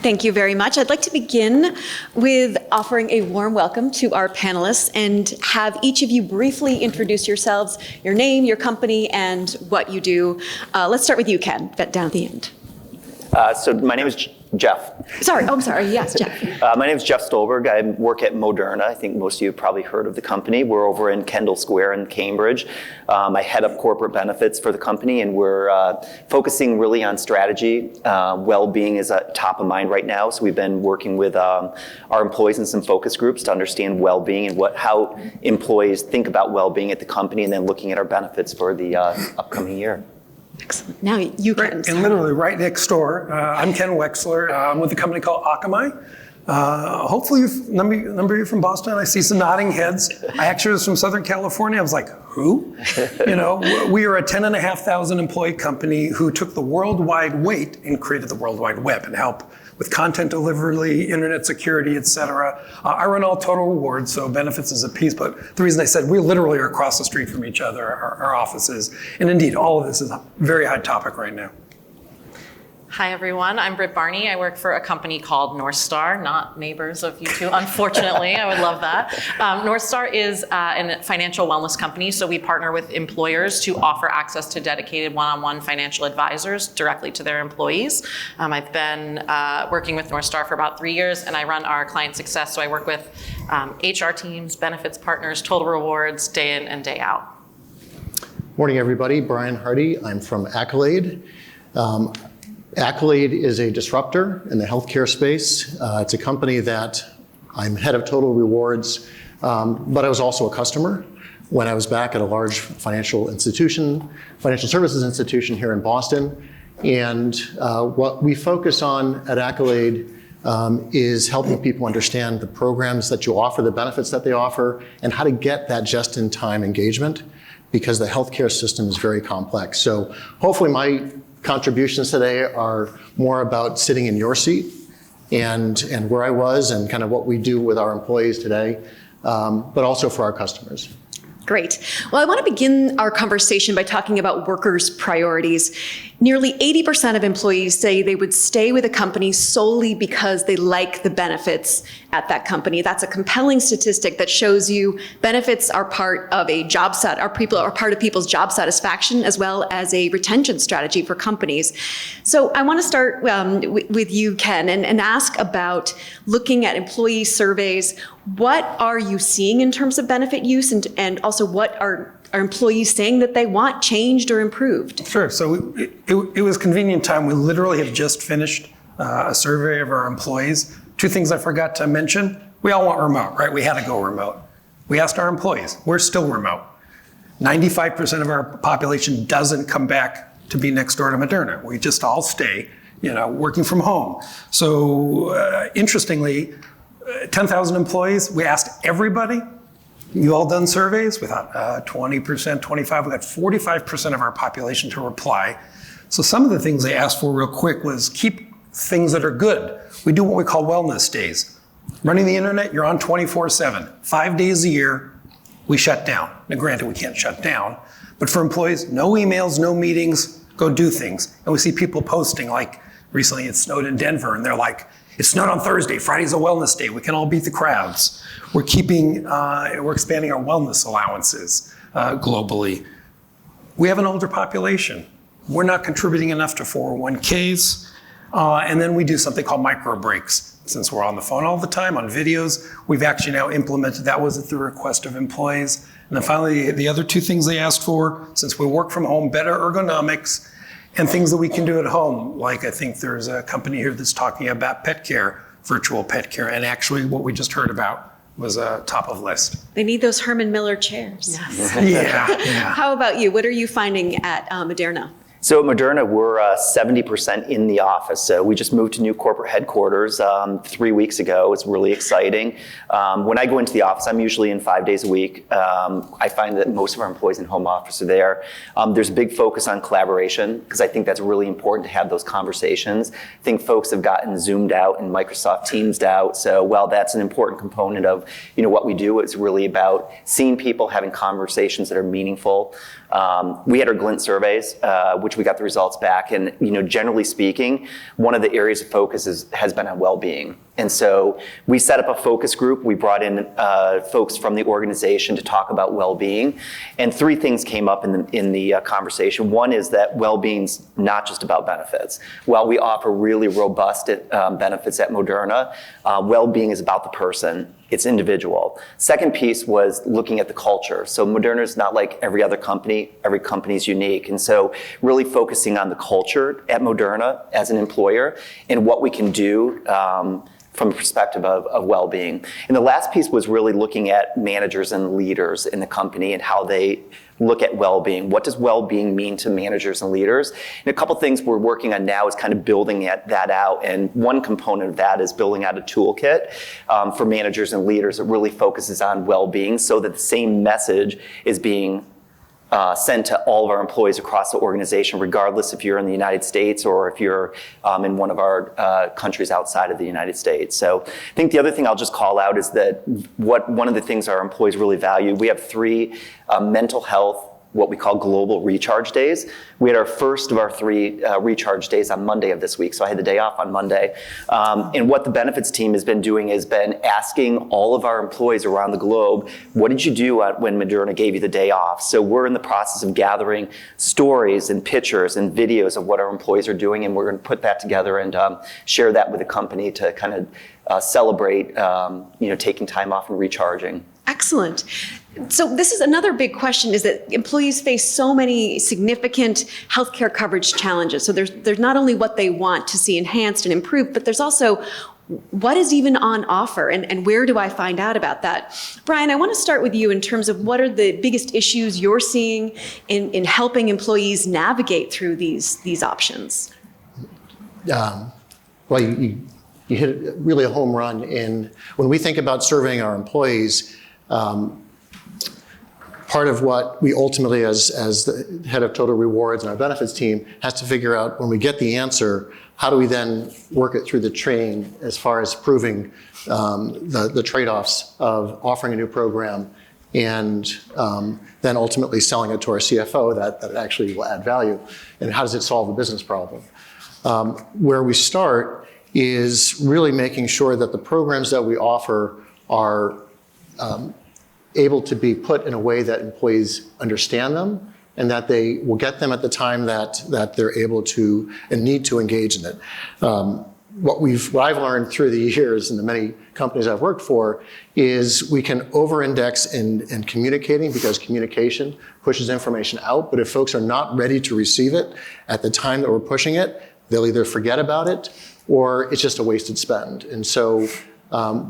Thank you very much. I'd like to begin with offering a warm welcome to our panelists and have each of you briefly introduce yourselves, your name, your company, and what you do. Let's start with you, Ken, down at the end. So my name is Jeff. I'm sorry, yes, Jeff. My name is Jeff Stohlberg. I work at Moderna. I think most of you have probably heard of the company. We're over in Kendall Square in Cambridge. I head up corporate benefits for the company, and we're focusing really on strategy. Well-being is top of mind right now, so we've been working with our employees in some focus groups to understand well-being and how employees think about well-being at the company, and then looking at our benefits for the upcoming year. Excellent. Now you can. And literally right next door, I'm Ken Wechsler. I'm with a company called Akamai. Hopefully, number of you from Boston. I see some nodding heads. I actually was from Southern California. I was like, who? We are a 10,500 employee company who took the worldwide weight and created the World Wide Web and help with content delivery, internet security, et cetera. I run all total rewards, so benefits is a piece, but the reason I said we literally are across the street from each other, our offices, and indeed, all of this is a very hot topic right now. Hi, everyone. I'm Britt Barney. I work for a company called Northstar, not neighbors of you two, unfortunately. I would love that. Northstar is a financial wellness company, so we partner with employers to offer access to dedicated one-on-one financial advisors directly to their employees. I've been working with Northstar for about 3 years, and I run our client success, so I work with HR teams, benefits partners, total rewards, day in and day out. Morning, everybody. Brian Harty. I'm from Accolade. Accolade is a disruptor in the healthcare space. It's a company that I'm head of total rewards, but I was also a customer when I was back at a large financial services institution here in Boston. And what we focus on at Accolade is helping people understand the programs that you offer, the benefits that they offer, and how to get that just-in-time engagement, because the healthcare system is very complex. So hopefully my contributions today are more about sitting in your seat and where I was and kind of what we do with our employees today, but also for our customers. Great. Well, I want to begin our conversation by talking about workers' priorities. Nearly 80% of employees say they would stay with a company solely because they like the benefits at that company. That's a compelling statistic that shows you benefits are part of a job are part of people's job satisfaction as well as a retention strategy for companies. So I want to start with you, Ken, and ask about looking at employee surveys. What are you seeing in terms of benefit use, and also what are employees saying that they want changed or improved? Sure. So it was convenient time. We literally have just finished a survey of our employees. Two things I forgot to mention. We all want remote, right? We had to go remote. We asked our employees. We're still remote. 95% of our population doesn't come back to be next door to Moderna. We just all stay, working from home. So interestingly, 10,000 employees, we asked everybody. You all done surveys? We thought 20%, 25%. We got 45% of our population to reply. So some of the things they asked for real quick was keep things that are good. We do what we call wellness days. Running the internet, you're on 24/7. 5 days a year, we shut down. Now granted, we can't shut down, but for employees, no emails, no meetings, go do things. And we see people posting, like recently it snowed in Denver, and they're like, it snowed on Thursday, Friday's a wellness day, we can all beat the crowds. We're expanding our wellness allowances globally. We have an older population. We're not contributing enough to 401ks. And then we do something called micro breaks. Since we're on the phone all the time, on videos, we've actually now implemented, that was at the request of employees. And then finally, the other two things they asked for, since we work from home, better ergonomics, and things that we can do at home. Like I think there's a company here that's talking about pet care, virtual pet care, and actually what we just heard about was top of list. They need those Herman Miller chairs. Yes. Yeah. How about you? What are you finding at Moderna? So at Moderna, we're 70% in the office. So we just moved to new corporate headquarters 3 weeks ago. It's really exciting. When I go into the office, I'm usually in 5 days a week. I find that most of our employees in home office are there. There's a big focus on collaboration because I think that's really important to have those conversations. I think folks have gotten Zoomed out and Microsoft Teams'd out. So while that's an important component of what we do, it's really about seeing people, having conversations that are meaningful. We had our Glint surveys, which we got the results back. And generally speaking, one of the areas of focus has been on well-being. And so we set up a focus group. We brought in folks from the organization to talk about well-being. And 3 things came up in the conversation. One is that well-being's not just about benefits. While we offer really robust benefits at Moderna, well-being is about the person. It's individual. Second piece was looking at the culture. So Moderna is not like every other company. Every company is unique. And so really focusing on the culture at Moderna as an employer and what we can do from a perspective of well-being. And the last piece was really looking at managers and leaders in the company and how they look at well-being. What does well-being mean to managers and leaders? And a couple things we're working on now is kind of building that out. And one component of that is building out a toolkit for managers and leaders that really focuses on well-being so that the same message is being sent to all of our employees across the organization, regardless if you're in the United States or if you're in one of our countries outside of the United States. So I think the other thing I'll just call out is that one of the things our employees really value, we have 3 mental health, what we call global recharge days. We had our first of our 3 recharge days on Monday of this week, so I had the day off on Monday. And what the benefits team has been doing has been asking all of our employees around the globe, what did you do when Moderna gave you the day off? So we're in the process of gathering stories and pictures and videos of what our employees are doing, and we're going to put that together and share that with the company to kind of celebrate taking time off and recharging. Excellent. So this is another big question, is that employees face so many significant healthcare coverage challenges. So there's not only what they want to see enhanced and improved, but there's also what is even on offer and where do I find out about that? Brian, I want to start with you in terms of what are the biggest issues you're seeing in helping employees navigate through these options? Well, you hit really a home run when we think about surveying our employees. Part of what we ultimately, as the head of Total Rewards and our benefits team, has to figure out when we get the answer, how do we then work it through the train as far as proving the trade-offs of offering a new program and then ultimately selling it to our CFO that actually will add value, and how does it solve the business problem? Where we start is really making sure that the programs that we offer are able to be put in a way that employees understand them and that they will get them at the time that they're able to and need to engage in it. What I've learned through the years in the many companies I've worked for is we can over-index in communicating because communication pushes information out, but if folks are not ready to receive it at the time that we're pushing it, they'll either forget about it or it's just a wasted spend. And so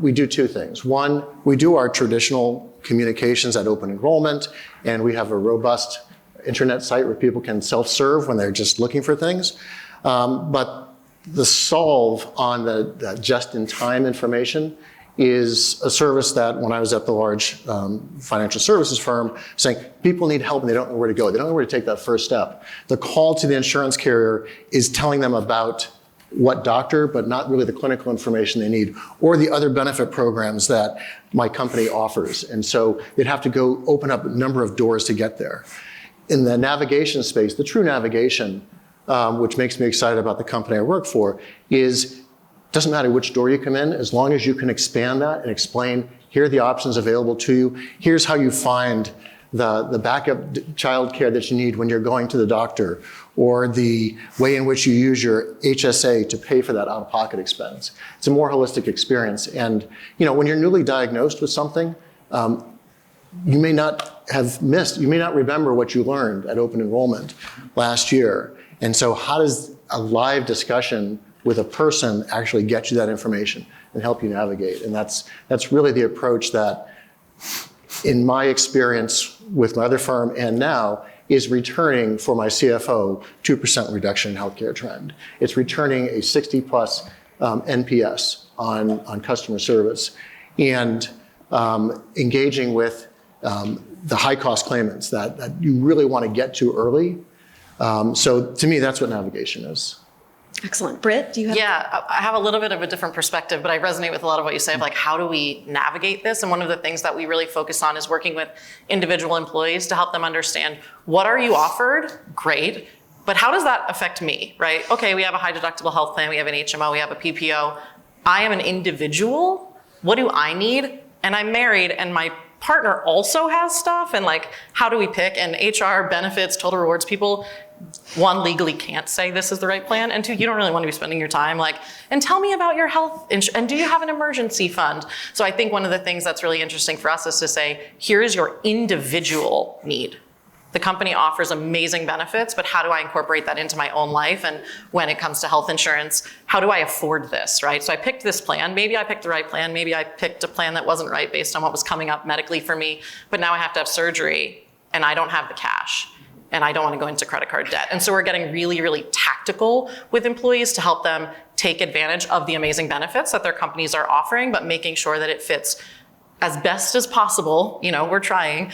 we do 2 things. One, we do our traditional communications at open enrollment, and we have a robust internet site where people can self-serve when they're just looking for things. But the solve on the just-in-time information is a service that when I was at the large financial services firm, saying people need help and they don't know where to go. They don't know where to take that first step. The call to the insurance carrier is telling them about what doctor, but not really the clinical information they need, or the other benefit programs that my company offers. And so they'd have to go open up a number of doors to get there. In the navigation space, the true navigation, which makes me excited about the company I work for, is doesn't matter which door you come in, as long as you can expand that and explain, here are the options available to you, here's how you find the backup child care that you need when you're going to the doctor, or the way in which you use your HSA to pay for that out-of-pocket expense. It's a more holistic experience. And when you're newly diagnosed with something, you may not remember what you learned at open enrollment last year. And so how does a live discussion with a person actually get you that information and help you navigate? And that's really the approach that, in my experience with my other firm and now, is returning for my CFO 2% reduction in healthcare trend. It's returning a 60 plus NPS on customer service and engaging with the high cost claimants that you really want to get to early. So to me, that's what navigation is. Excellent. Britt, do you have? Yeah, I have a little bit of a different perspective, but I resonate with a lot of what you say of how do we navigate this? And one of the things that we really focus on is working with individual employees to help them understand what are you offered? Great. But how does that affect me, right? Okay, we have a high deductible health plan, we have an HMO, we have a PPO. I am an individual. What do I need? And I'm married and my partner also has stuff, and like, how do we pick? And HR, benefits, total rewards people, one, legally can't say this is the right plan, and two, you don't really want to be spending your time like, and tell me about your health, and do you have an emergency fund? So I think one of the things that's really interesting for us is to say, here is your individual need. The company offers amazing benefits, but how do I incorporate that into my own life? And when it comes to health insurance, how do I afford this, right? So I picked this plan. Maybe I picked the right plan. Maybe I picked a plan that wasn't right based on what was coming up medically for me. But now I have to have surgery and I don't have the cash and I don't want to go into credit card debt. And so we're getting really, really tactical with employees to help them take advantage of the amazing benefits that their companies are offering, but making sure that it fits as best as possible, we're trying,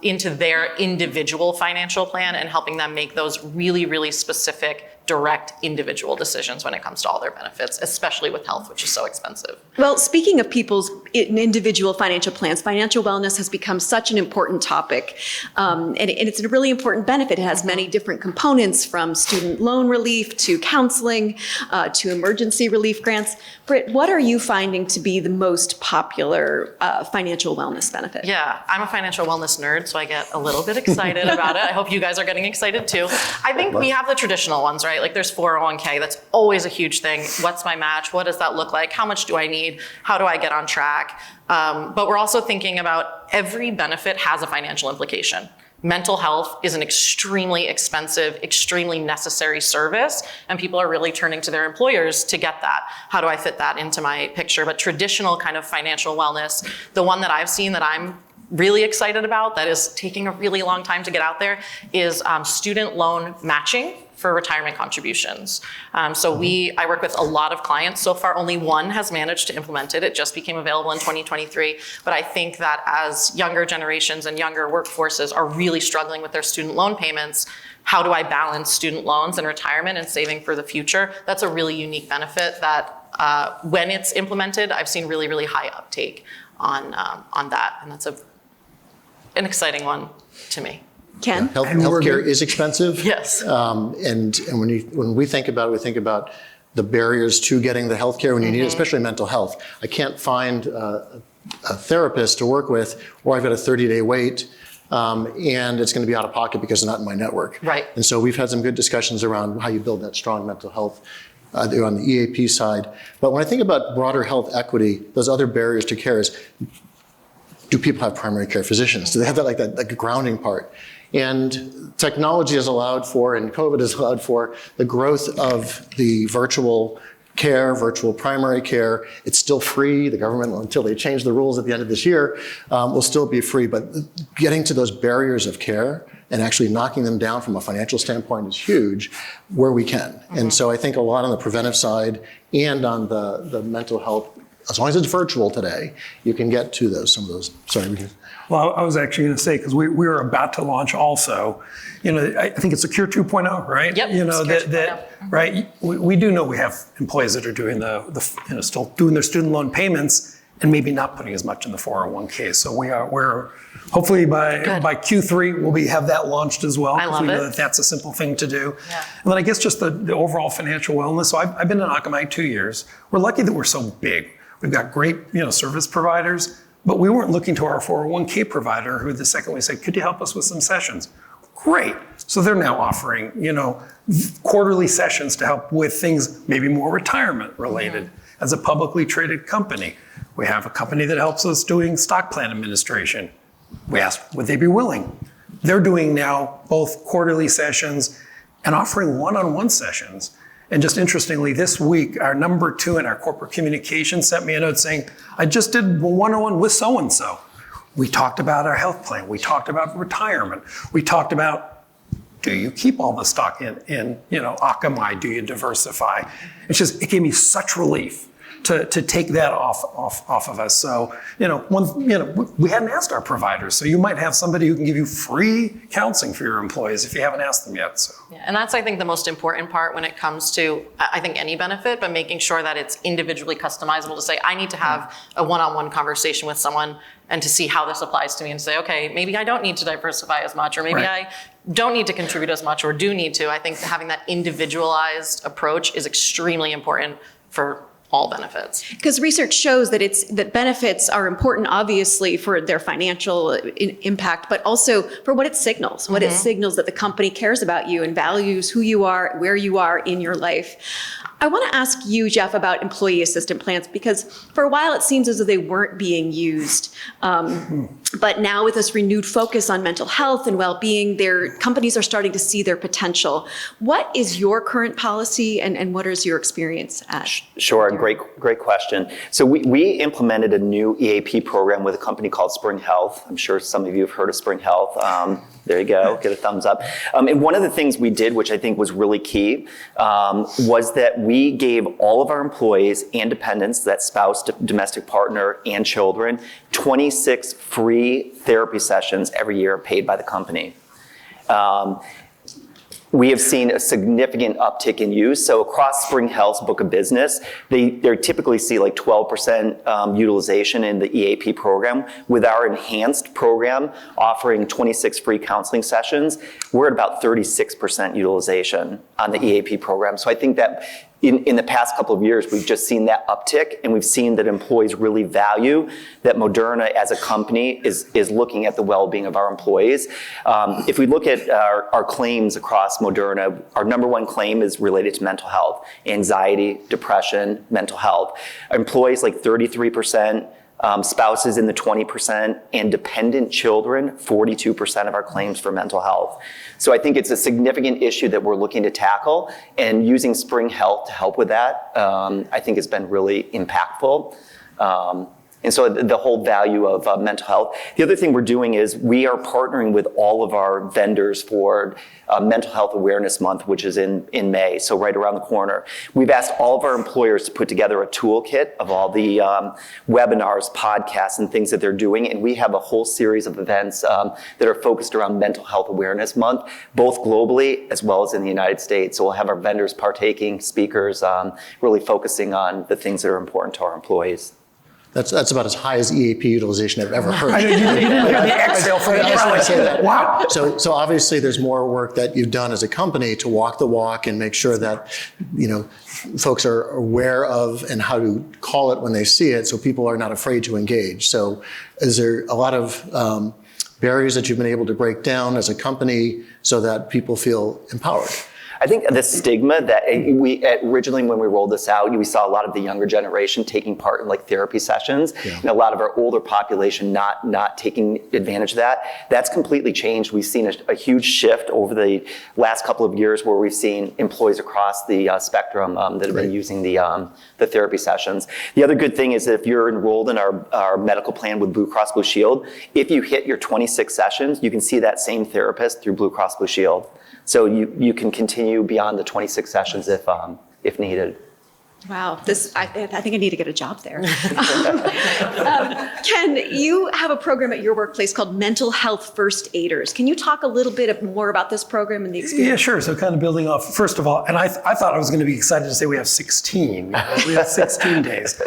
into their individual financial plan and helping them make those really, really specific, direct individual decisions when it comes to all their benefits, especially with health, which is so expensive. Well, speaking of people's individual financial plans, financial wellness has become such an important topic. And it's a really important benefit. It has many different components, from student loan relief to counseling to emergency relief grants. Britt, what are you finding to be the most popular financial wellness benefit? Yeah, I'm a financial wellness nerd, so I get a little bit excited about it. I hope you guys are getting excited too. I think we have the traditional ones, right? Like there's 401k, that's always a huge thing. What's my match? What does that look like? How much do I need? How do I get on track? But we're also thinking about every benefit has a financial implication. Mental health is an extremely expensive, extremely necessary service, and people are really turning to their employers to get that. How do I fit that into my picture? But traditional kind of financial wellness, the one that I've seen that I'm really excited about, that is taking a really long time to get out there, is student loan matching for retirement contributions. I work with a lot of clients. So far, only one has managed to implement it. It just became available in 2023. But I think that as younger generations and younger workforces are really struggling with their student loan payments, how do I balance student loans and retirement and saving for the future? That's a really unique benefit that when it's implemented, I've seen really, really high uptake on that. And that's an exciting one to me. Ken? Healthcare is expensive. Yes. And when we think about it, we think about the barriers to getting the healthcare when you need it, especially mental health. I can't find a therapist to work with, or I've got a 30-day wait, and it's going to be out of pocket because they're not in my network. Right. And so we've had some good discussions around how you build that strong mental health on the EAP side. But when I think about broader health equity, those other barriers to care is, do people have primary care physicians? Do they have that grounding part? And technology has allowed for, and COVID has allowed for, the growth of the virtual care, virtual primary care. It's still free. The government, until they change the rules at the end of this year, will still be free. But getting to those barriers of care and actually knocking them down from a financial standpoint is huge where we can. And so I think a lot on the preventive side and on the mental health, as long as it's virtual today, you can get to some of those. Sorry. Well, I was actually going to say, because we were about to launch also, I think it's Secure 2.0, right? Yep. Right. We do know we have employees that are doing still doing their student loan payments and maybe not putting as much in the 401k. So we're hopefully by Q3 we'll have that launched as well. I love we know it. that's a simple thing to do. Yeah. And then I guess just the overall financial wellness. So I've been in Akamai 2 years. We're lucky that we're so big. We've got great service providers. But we weren't looking to our 401k provider, who the second we said, could you help us with some sessions? Great. So they're now offering, quarterly sessions to help with things maybe more retirement related. As a publicly traded company, we have a company that helps us doing stock plan administration. We asked, would they be willing? They're doing now both quarterly sessions and offering one-on-one sessions. And just interestingly, this week, our number 2 in our corporate communications sent me a note saying, I just did one-on-one with so-and-so. We talked about our health plan. We talked about retirement. We talked about, do you keep all the stock in Akamai? Do you diversify? It gave me such relief to take that off of us. So, we hadn't asked our providers. So you might have somebody who can give you free counseling for your employees if you haven't asked them yet. So. Yeah, and that's, I think, the most important part when it comes to, I think, any benefit, but making sure that it's individually customizable to say, I need to have a one-on-one conversation with someone, and to see how this applies to me and say, okay, maybe I don't need to diversify as much, or maybe Right. I don't need to contribute as much or do need to. I think having that individualized approach is extremely important for all benefits. Because research shows that benefits are important, obviously, for their financial impact, but also for what it signals. What it signals that the company cares about you and values who you are, where you are in your life. I want to ask you, Jeff, about employee assistance plans, because for a while it seems as though they weren't being used. But now with this renewed focus on mental health and well-being, their companies are starting to see their potential. What is your current policy and what is your experience at? Sure, great question. So we implemented a new EAP program with a company called Spring Health. I'm sure some of you have heard of Spring Health. There you go, get a thumbs up. And one of the things we did, which I think was really key, was that we gave all of our employees and dependents, that spouse, domestic partner, and children, 26 free therapy sessions every year paid by the company. We have seen a significant uptick in use. So across Spring Health's book of business, they typically see like 12% utilization in the EAP program. With our enhanced program offering 26 free counseling sessions, we're at about 36% utilization on the EAP program. So I think that in the past couple of years, we've just seen that uptick, and we've seen that employees really value that Moderna as a company is looking at the well-being of our employees. If we look at our claims across Moderna, our number one claim is related to mental health, anxiety, depression, mental health. Employees like 33%, spouses in the 20%, and dependent children, 42% of our claims for mental health. So I think it's a significant issue that we're looking to tackle, and using Spring Health to help with that, I think has been really impactful. And so the whole value of mental health. The other thing we're doing is we are partnering with all of our vendors for Mental Health Awareness Month, which is in May, so right around the corner. We've asked all of our employers to put together a toolkit of all the webinars, podcasts, and things that they're doing, and we have a whole series of events that are focused around Mental Health Awareness Month, both globally as well as in the United States. So we'll have our vendors partaking, speakers, really focusing on the things that are important to our employees. That's about as high as EAP utilization I've ever heard. You didn't hear the exhale from I say that. Wow. So obviously there's more work that you've done as a company to walk the walk and make sure that, folks are aware of and how to call it when they see it, so people are not afraid to engage. So is there a lot of barriers that you've been able to break down as a company so that people feel empowered? I think the stigma that we originally, when we rolled this out, we saw a lot of the younger generation taking part in like therapy sessions, and a lot of our older population not taking advantage of that. That's completely changed. We've seen a huge shift over the last couple of years where we've seen employees across the spectrum that have been using the therapy sessions. The other good thing is that if you're enrolled in our medical plan with Blue Cross Blue Shield, if you hit your 26 sessions, you can see that same therapist through Blue Cross Blue Shield. So you can continue beyond the 26 sessions if needed. Wow, I think I need to get a job there. Ken, you have a program at your workplace called Mental Health First Aiders. Can you talk a little bit more about this program and the experience? Yeah, sure. So kind of building off, first of all, and I thought I was going to be excited to say we have 16. We have 16 days.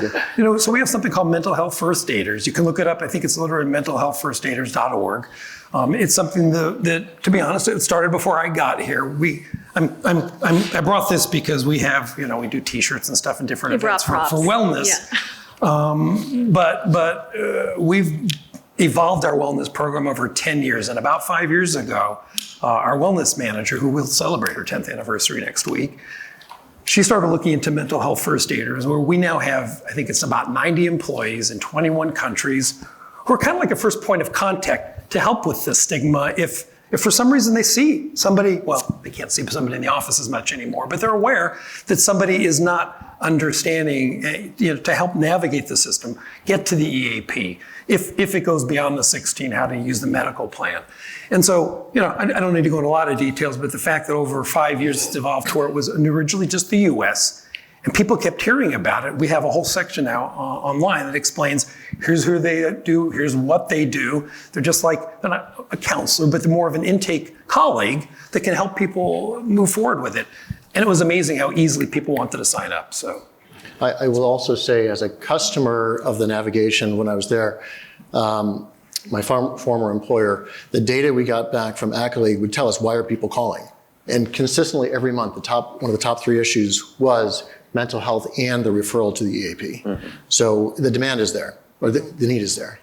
So we have something called Mental Health First Aiders. You can look it up. I think it's literally mentalhealthfirstaiders.org. It's something that, to be honest, it started before I got here. I brought this because we have, we do T-shirts and stuff and different events for wellness. Yeah. But we've evolved our wellness program over 10 years. And about 5 years ago, our wellness manager, who will celebrate her 10th anniversary next week, she started looking into Mental Health First Aiders, where we now have, I think it's about 90 employees in 21 countries who are kind of like a first point of contact to help with the stigma. If for some reason they see somebody, well, they can't see somebody in the office as much anymore, but they're aware that somebody is not understanding, to help navigate the system, get to the EAP. If it goes beyond the 16, how to use the medical plan. And so, I don't need to go into a lot of details, but the fact that over 5 years it's evolved to where it was originally just the US, and people kept hearing about it. We have a whole section now online that explains, here's who they do, here's what they do. They're just like, they're not a counselor, but they're more of an intake colleague that can help people move forward with it. And it was amazing how easily people wanted to sign up. So I will also say, as a customer of the navigation when I was there, my former employer, the data we got back from Accolade would tell us, why are people calling? And consistently every month, one of the top 3 issues was mental health and the referral to the EAP. So the demand is there, or the need is there.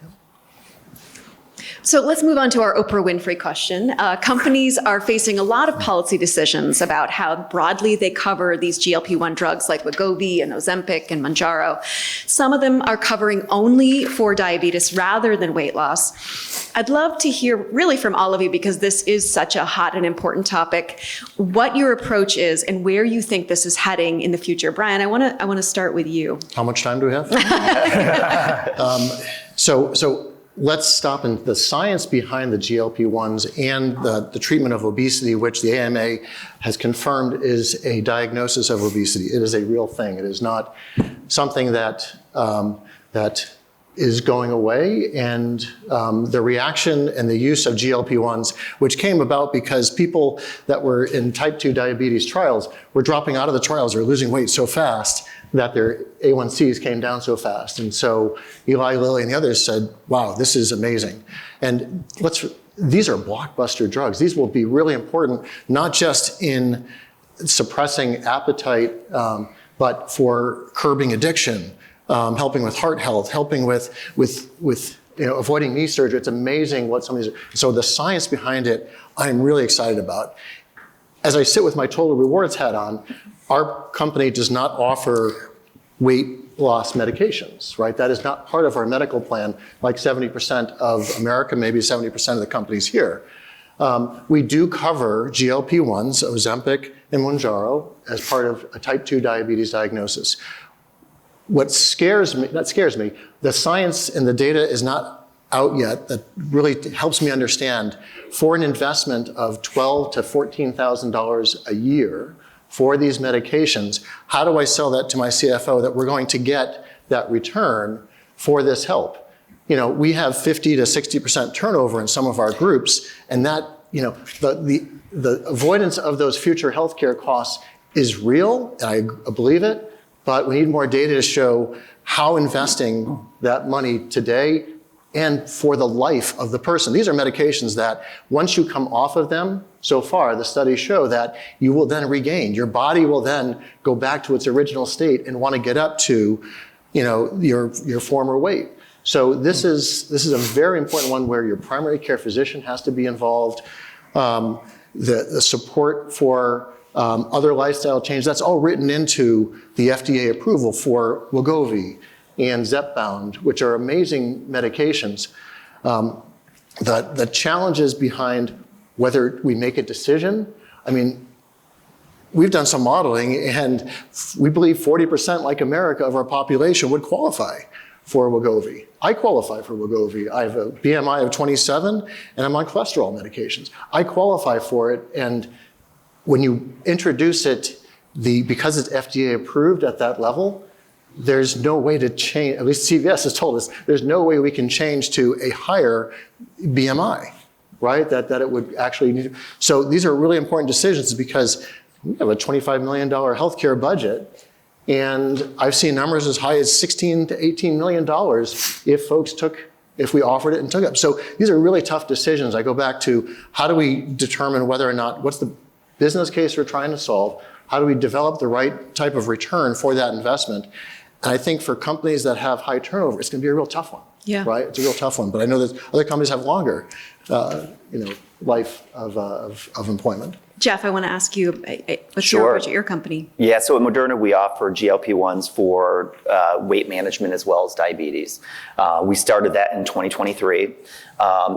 So let's move on to our Oprah Winfrey question. Companies are facing a lot of policy decisions about how broadly they cover these GLP-1 drugs like Wegovy and Ozempic and Mounjaro. Some of them are covering only for diabetes rather than weight loss. I'd love to hear really from all of you, because this is such a hot and important topic, what your approach is and where you think this is heading in the future. Brian, I want to start with you. How much time do we have? So let's stop in the science behind the GLP-1s and the treatment of obesity, which the AMA has confirmed is a diagnosis of obesity. It is a real thing. It is not something that is going away. And the reaction and the use of GLP-1s, which came about because people that were in type 2 diabetes trials were dropping out of the trials or losing weight so fast that their A1Cs came down so fast. And so Eli Lilly and the others said, wow, this is amazing. And these are blockbuster drugs. These will be really important, not just in suppressing appetite, but for curbing addiction, helping with heart health, helping with avoiding knee surgery. It's amazing what some of these are. So the science behind it, I'm really excited about. As I sit with my total rewards hat on, our company does not offer weight loss medications, right? That is not part of our medical plan, like 70% of America, maybe 70% of the companies here. We do cover GLP-1s, Ozempic and Mounjaro, as part of a type 2 diabetes diagnosis. What scares me, the science and the data is not out yet that really helps me understand, for an investment of $12,000 to $14,000 a year for these medications, how do I sell that to my CFO that we're going to get that return for this help? We have 50 to 60% turnover in some of our groups, and that, the avoidance of those future healthcare costs is real, and I believe it, but we need more data to show how investing that money today and for the life of the person. These are medications that once you come off of them, so far the studies show that you will then regain. Your body will then go back to its original state and want to get up to, your former weight. So this is a very important one where your primary care physician has to be involved. The support for other lifestyle change, that's all written into the FDA approval for Wegovy and Zepbound, which are amazing medications. The challenges behind whether we make a decision, we've done some modeling and we believe 40%, like America, of our population would qualify for Wegovy. I qualify for Wegovy. I have a BMI of 27 and I'm on cholesterol medications. I qualify for it, and when you introduce it, because it's FDA approved at that level, there's no way to change, at least CVS has told us, there's no way we can change to a higher BMI, right? That it would actually need. So these are really important decisions because we have a $25 million healthcare budget, and I've seen numbers as high as $16 to $18 million if we offered it and took it. So these are really tough decisions. I go back to, how do we determine whether or not, what's the business case we're trying to solve? How do we develop the right type of return for that investment? And I think for companies that have high turnover, it's going to be a real tough one. Yeah. Right? It's a real tough one. But I know that other companies have longer, life of employment. Jeff, I want to ask you, what's Sure. your approach at your company? Yeah, so at Moderna, we offer GLP-1s for weight management as well as diabetes. We started that in 2023.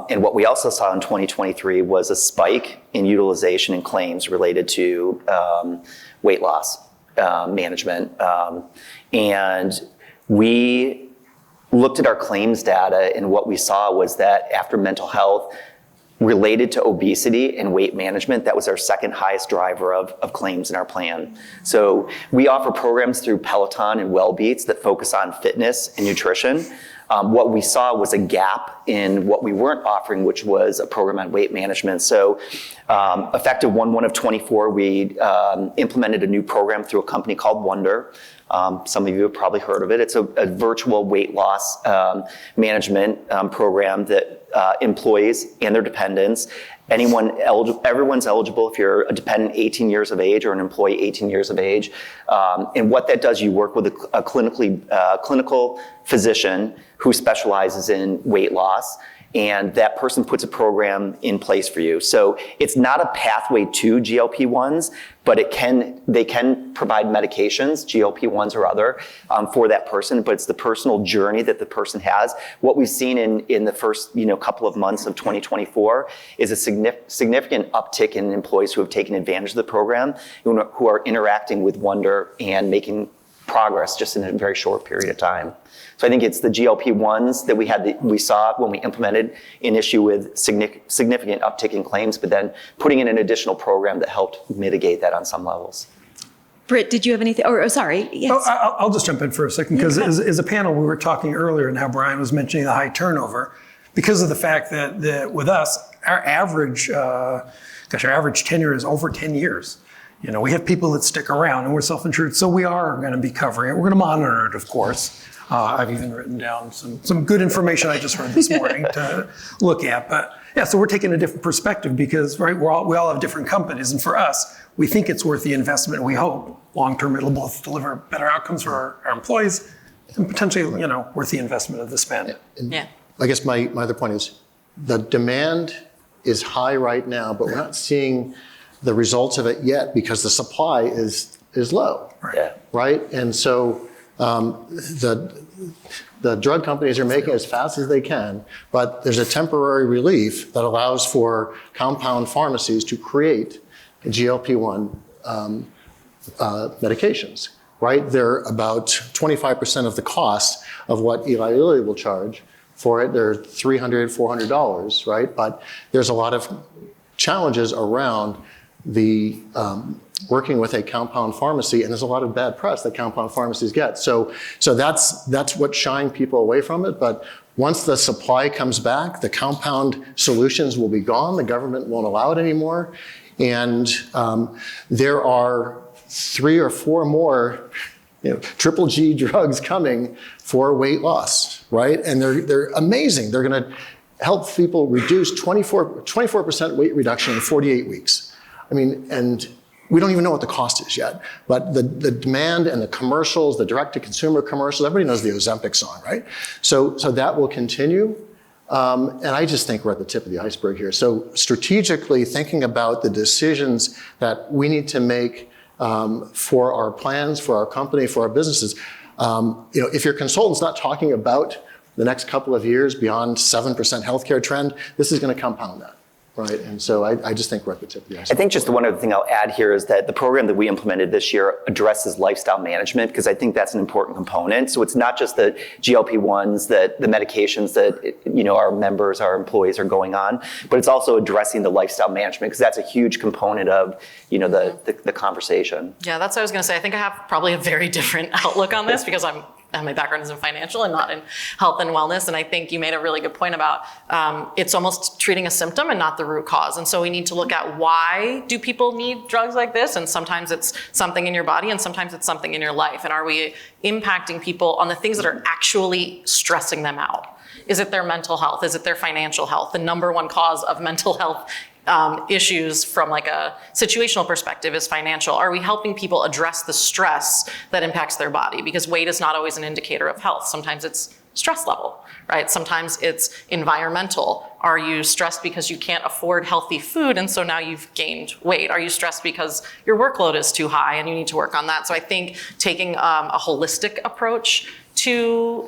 And what we also saw in 2023 was a spike in utilization and claims related to weight loss management. And we looked at our claims data, and what we saw was that after mental health, related to obesity and weight management, that was our second highest driver of claims in our plan. So we offer programs through Peloton and Wellbeats that focus on fitness and nutrition. what we saw was a gap in what we weren't offering, which was a program on weight management. So effective 1/1 of 24, we implemented a new program through a company called Wonder. Some of you have probably heard of it. It's a virtual weight loss management program that employees and their dependents, everyone's eligible if you're a dependent 18 years of age or an employee 18 years of age. And what that does, you work with a clinical physician who specializes in weight loss, and that person puts a program in place for you. So it's not a pathway to GLP-1s, but they can provide medications, GLP-1s or other, for that person, but it's the personal journey that the person has. What we've seen in the first couple of months of 2024 is a significant uptick in employees who have taken advantage of the program, who are interacting with Wonder and making progress just in a very short period of time. So I think it's the GLP-1s that we saw when we implemented an issue with significant uptick in claims, but then putting in an additional program that helped mitigate that on some levels. Britt, did you have anything? Oh, sorry. Yes. Oh, I'll just jump in for a second, because as a panel, we were talking earlier and how Brian was mentioning the high turnover because of the fact that with us, our average tenure is over 10 years. We have people that stick around, and we're self-insured, so we are going to be covering it. We're going to monitor it, of course. I've even written down some good information I just heard this morning to look at. But yeah, so we're taking a different perspective because, right, we all have different companies, and for us, we think it's worth the investment. We hope long-term it'll both deliver better outcomes for our employees and potentially, worth the investment of the spend. Yeah. I guess my other point is the demand is high right now, but we're not seeing the results of it yet because the supply is low. Right. Yeah. Right? And so the drug companies are making as fast as they can, but there's a temporary relief that allows for compound pharmacies to create GLP-1 medications, right? They're about 25% of the cost of what Eli Lilly will charge for it. They're $300, $400, right? But there's a lot of challenges around the working with a compound pharmacy, and there's a lot of bad press that compound pharmacies get. So that's what's shying people away from it. But once the supply comes back, the compound solutions will be gone. The government won't allow it anymore. And there are 3 or 4 more triple G drugs coming for weight loss, right? And they're amazing. They're going to help people reduce 24% weight reduction in 48 weeks. I mean, and we don't even know what the cost is yet, but the demand and the commercials, the direct-to-consumer commercials, everybody knows the Ozempic song, right? So that will continue. And I just think we're at the tip of the iceberg here. So strategically thinking about the decisions that we need to make for our plans, for our company, for our businesses, if your consultant's not talking about the next couple of years beyond 7% healthcare trend, this is going to compound that. Right, and so I just think we're at the tip of the iceberg. I think just the one other thing I'll add here is that the program that we implemented this year addresses lifestyle management, because I think that's an important component. So it's not just the GLP-1s, the medications that our members, our employees are going on, but it's also addressing the lifestyle management, because that's a huge component of the conversation. Yeah, that's what I was going to say. I think I have probably a very different outlook on this because my background is in financial and not in health and wellness. And I think you made a really good point about it's almost treating a symptom and not the root cause. And so we need to look at why do people need drugs like this? And sometimes it's something in your body and sometimes it's something in your life. And are we impacting people on the things that are actually stressing them out? Is it their mental health? Is it their financial health? The number one cause of mental health issues from like a situational perspective is financial. Are we helping people address the stress that impacts their body? Because weight is not always an indicator of health. Sometimes it's stress level, right? Sometimes it's environmental. Are you stressed because you can't afford healthy food and so now you've gained weight? Are you stressed because your workload is too high and you need to work on that? So I think taking a holistic approach to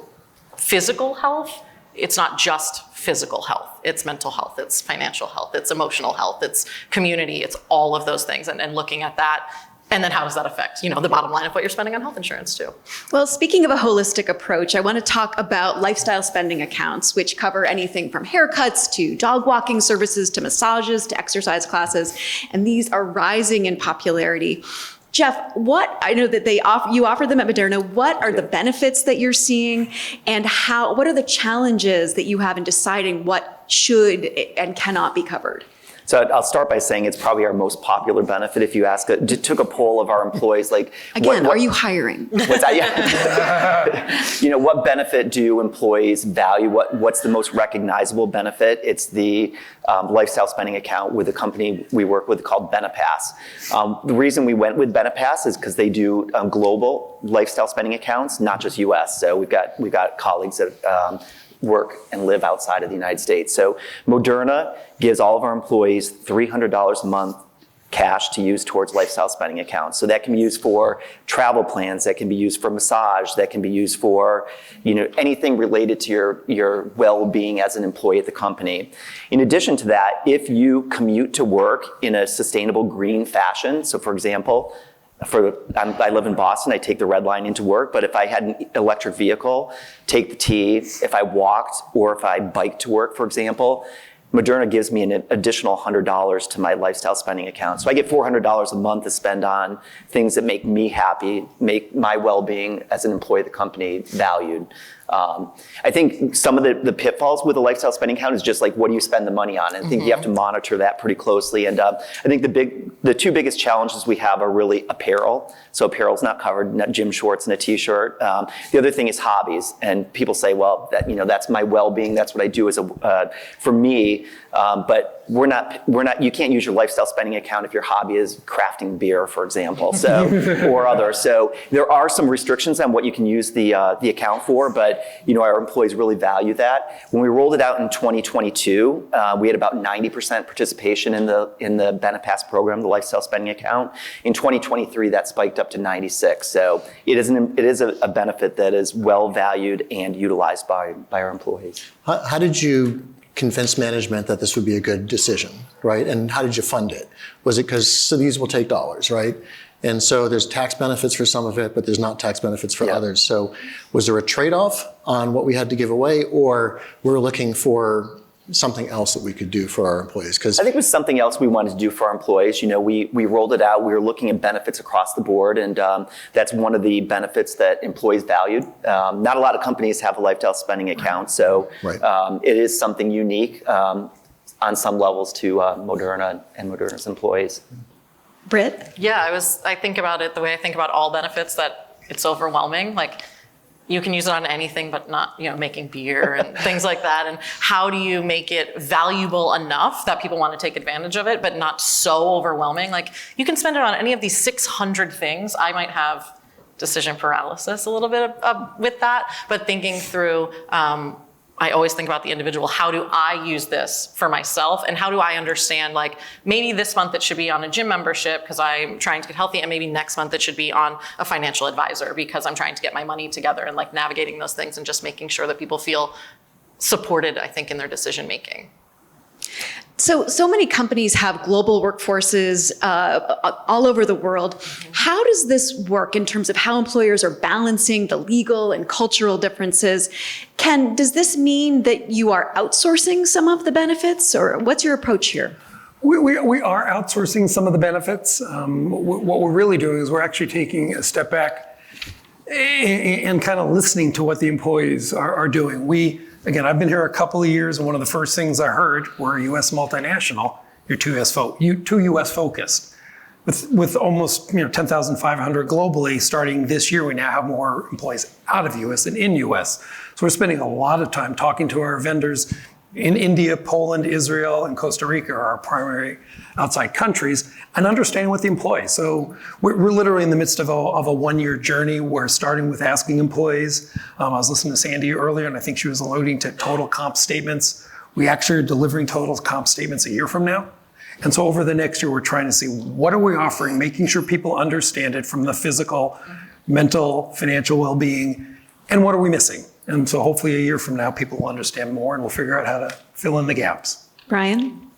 physical health, it's not just physical health, it's mental health, it's financial health, it's emotional health, it's community, it's all of those things, and looking at that. And then how does that affect, the bottom line of what you're spending on health insurance too? Well, speaking of a holistic approach, I want to talk about lifestyle spending accounts, which cover anything from haircuts to dog walking services to massages to exercise classes. And these are rising in popularity. Jeff, I know that you offer them at Moderna. What are the benefits that you're seeing, and what are the challenges that you have in deciding what should and cannot be covered? So I'll start by saying it's probably our most popular benefit. If you took a poll of our employees, like again, are you hiring? What's that? Yeah. What benefit do employees value? What's the most recognizable benefit? It's the lifestyle spending account with a company we work with called Benepass. The reason we went with Benepass is because they do global lifestyle spending accounts, not just U.S. So we've got colleagues that work and live outside of the United States. So Moderna gives all of our employees $300 a month cash to use towards lifestyle spending accounts. So that can be used for travel plans, that can be used for massage, that can be used for anything related to your well-being as an employee at the company. In addition to that, if you commute to work in a sustainable green fashion, so for example, I live in Boston, I take the red line into work, but if I had an electric vehicle, take the T, if I walked or if I biked to work, for example, Moderna gives me an additional $100 to my lifestyle spending account. So I get $400 a month to spend on things that make me happy, make my well-being as an employee of the company valued. I think some of the pitfalls with a lifestyle spending account is just like, what do you spend the money on? And I think you have to monitor that pretty closely. And I think the two biggest challenges we have are really apparel. So apparel's not covered, not gym shorts and a t-shirt. The other thing is hobbies. And people say, well, that's my well-being. That's what I do for me. But you can't use your lifestyle spending account if your hobby is crafting beer, for example, or others. So there are some restrictions on what you can use the account for, but our employees really value that. When we rolled it out in 2022, we had about 90% participation in the Benepass program, the lifestyle spending account. In 2023, that spiked up to 96. So it is a benefit that is well valued and utilized by our employees. How did you convince management that this would be a good decision, right? And how did you fund it? Was it because cities will take dollars, right? And so there's tax benefits for some of it, but there's not tax benefits for others. So was there a trade-off on what we had to give away, or we're looking for something else that we could do for our employees? Because I think it was something else we wanted to do for our employees. We rolled it out. We were looking at benefits across the board, and that's one of the benefits that employees valued. Not a lot of companies have a lifestyle spending account, so it is something unique on some levels to Moderna and Moderna's employees. Britt? Yeah, I think about it the way I think about all benefits, that it's overwhelming. Like, you can use it on anything but not, making beer and things like that. And how do you make it valuable enough that people want to take advantage of it, but not so overwhelming? Like, you can spend it on any of these 600 things. I might have decision paralysis a little bit with that, but thinking through, I always think about the individual. How do I use this for myself? And how do I understand, like, maybe this month it should be on a gym membership because I'm trying to get healthy, and maybe next month it should be on a financial advisor because I'm trying to get my money together, and like navigating those things and just making sure that people feel supported, I think, in their decision making. So many companies have global workforces all over the world. How does this work in terms of how employers are balancing the legal and cultural differences? Does this mean that you are outsourcing some of the benefits, or what's your approach here? We are outsourcing some of the benefits. What we're really doing is we're actually taking a step back and kind of listening to what the employees are doing. Again, I've been here a couple of years, and one of the first things I heard, we're a U.S. multinational, you're too U.S. focused. With almost 10,500 globally, starting this year, we now have more employees out of the U.S. than in U.S. So we're spending a lot of time talking to our vendors in India, Poland, Israel, and Costa Rica are our primary outside countries, and understanding what the employees. So we're literally in the midst of a one-year journey. We're starting with asking employees. I was listening to Sandy earlier, and I think she was alluding to total comp statements. We actually are delivering total comp statements a year from now. And so over the next year, we're trying to see, what are we offering, making sure people understand it from the physical, mental, financial well-being, and what are we missing? And so hopefully a year from now, people will understand more, and we'll figure out how to fill in the gaps. Brian?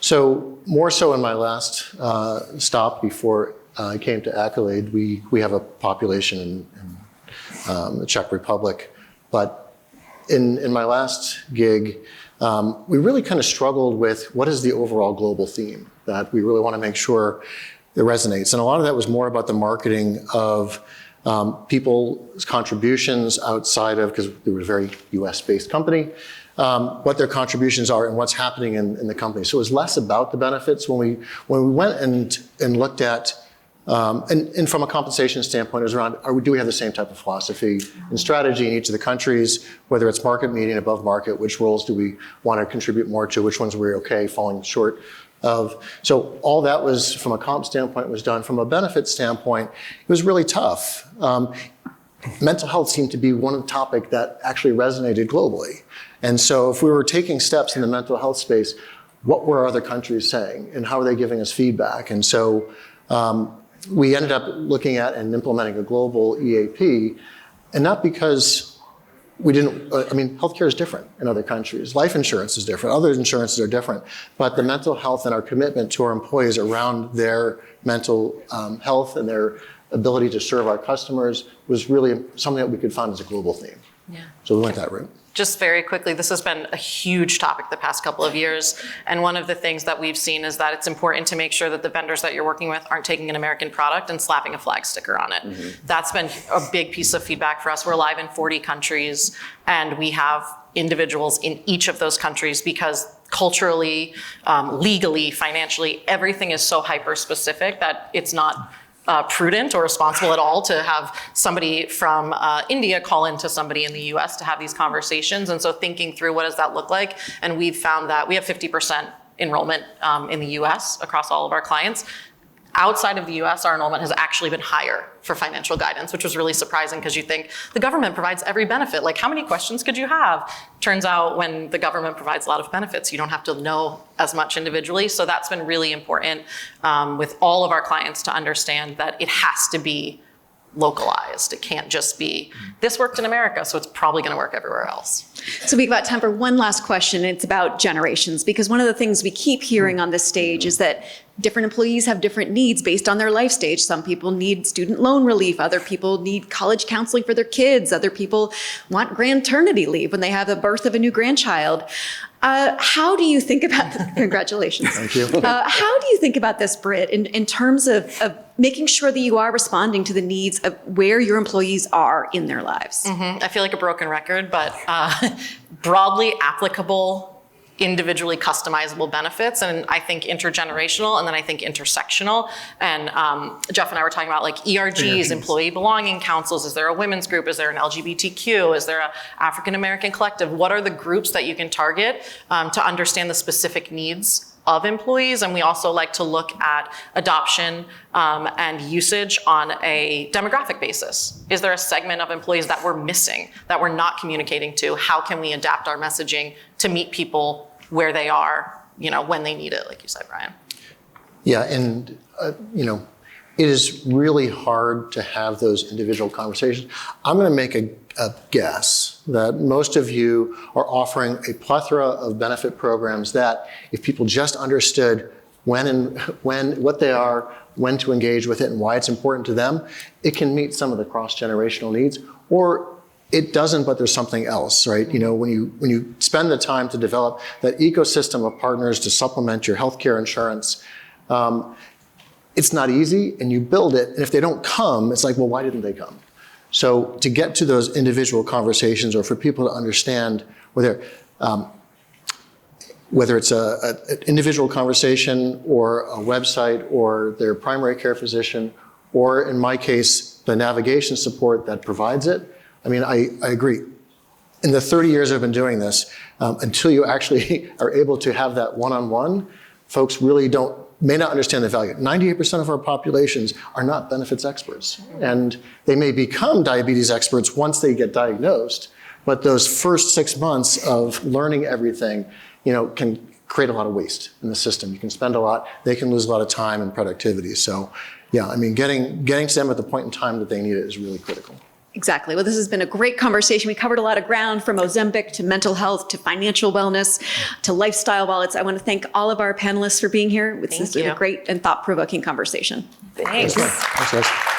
So more so in my last stop before I came to Accolade, we have a population in the Czech Republic. But in my last gig, we really kind of struggled with what is the overall global theme that we really want to make sure that resonates. And a lot of that was more about the marketing of people's contributions outside of, because they were a very US-based company, what their contributions are and what's happening in the company. So it was less about the benefits. When we went and looked at, and from a compensation standpoint, it was around, do we have the same type of philosophy and strategy in each of the countries, whether it's market, median, above market, which roles do we want to contribute more to, which ones we're okay falling short of. So all that was, from a comp standpoint, was done. From a benefit standpoint, it was really tough. Mental health seemed to be one topic that actually resonated globally. And so if we were taking steps in the mental health space, what were other countries saying and how are they giving us feedback? And so we ended up looking at and implementing a global EAP, and not because we didn't, I mean, healthcare is different in other countries. Life insurance is different. Other insurances are different. But the mental health and our commitment to our employees around their mental health and their ability to serve our customers was really something that we could find as a global theme. Yeah. So we went that route. Just very quickly, this has been a huge topic the past couple of years. And one of the things that we've seen is that it's important to make sure that the vendors that you're working with aren't taking an American product and slapping a flag sticker on it. Mm-hmm. That's been a big piece of feedback for us. We're live in 40 countries, and we have individuals in each of those countries because culturally, legally, financially, everything is so hyper-specific that it's not prudent or responsible at all to have somebody from India call into somebody in the US to have these conversations. And so thinking through what does that look like? And we've found that we have 50% enrollment in the US across all of our clients. Outside of the US, our enrollment has actually been higher for financial guidance, which was really surprising because you think the government provides every benefit. Like, how many questions could you have? Turns out when the government provides a lot of benefits, you don't have to know as much individually. So that's been really important with all of our clients to understand that it has to be localized. It can't just be, this worked in America, so it's probably going to work everywhere else. So we've got time for one last question. It's about generations, because one of the things we keep hearing on this stage is that different employees have different needs based on their life stage. Some people need student loan relief. Other people need college counseling for their kids. Other people want grandmaternity leave when they have the birth of a new grandchild. How do you think about this? Congratulations. Thank you. How do you think about this, Britt, in terms of making sure that you are responding to the needs of where your employees are in their lives? Mm-hmm. I feel like a broken record, but broadly applicable, individually customizable benefits, and I think intergenerational, and then I think intersectional. And Jeff and I were talking about like ERGs, employee belonging councils. Is there a women's group? Is there an LGBTQ? Is there an African American collective? What are the groups that you can target to understand the specific needs of employees? And we also like to look at adoption and usage on a demographic basis. Is there a segment of employees that we're missing, that we're not communicating to? How can we adapt our messaging to meet people where they are, when they need it, like you said, Brian? Yeah, and it is really hard to have those individual conversations. I'm going to make a guess that most of you are offering a plethora of benefit programs that, if people just understood what they are, when to engage with it, and why it's important to them, it can meet some of the cross-generational needs, or it doesn't, but there's something else, right? When you spend the time to develop that ecosystem of partners to supplement your healthcare insurance, it's not easy, and you build it, and if they don't come, it's like, well, why didn't they come? So to get to those individual conversations, or for people to understand whether it's an individual conversation or a website or their primary care physician, or in my case, the navigation support that provides it. I mean, I agree. In the 30 years I've been doing this, until you actually are able to have that one-on-one, folks really may not understand the value. 98% of our populations are not benefits experts. And they may become diabetes experts once they get diagnosed, but those first 6 months of learning everything, can create a lot of waste in the system. You can spend a lot, they can lose a lot of time and productivity. So yeah, I mean, getting to them at the point in time that they need it is really critical. Exactly. Well, this has been a great conversation. We covered a lot of ground, from Ozempic to mental health to financial wellness to lifestyle wallets. I want to thank all of our panelists for being here. This has been a great and thought-provoking conversation. Thanks. Thanks, guys.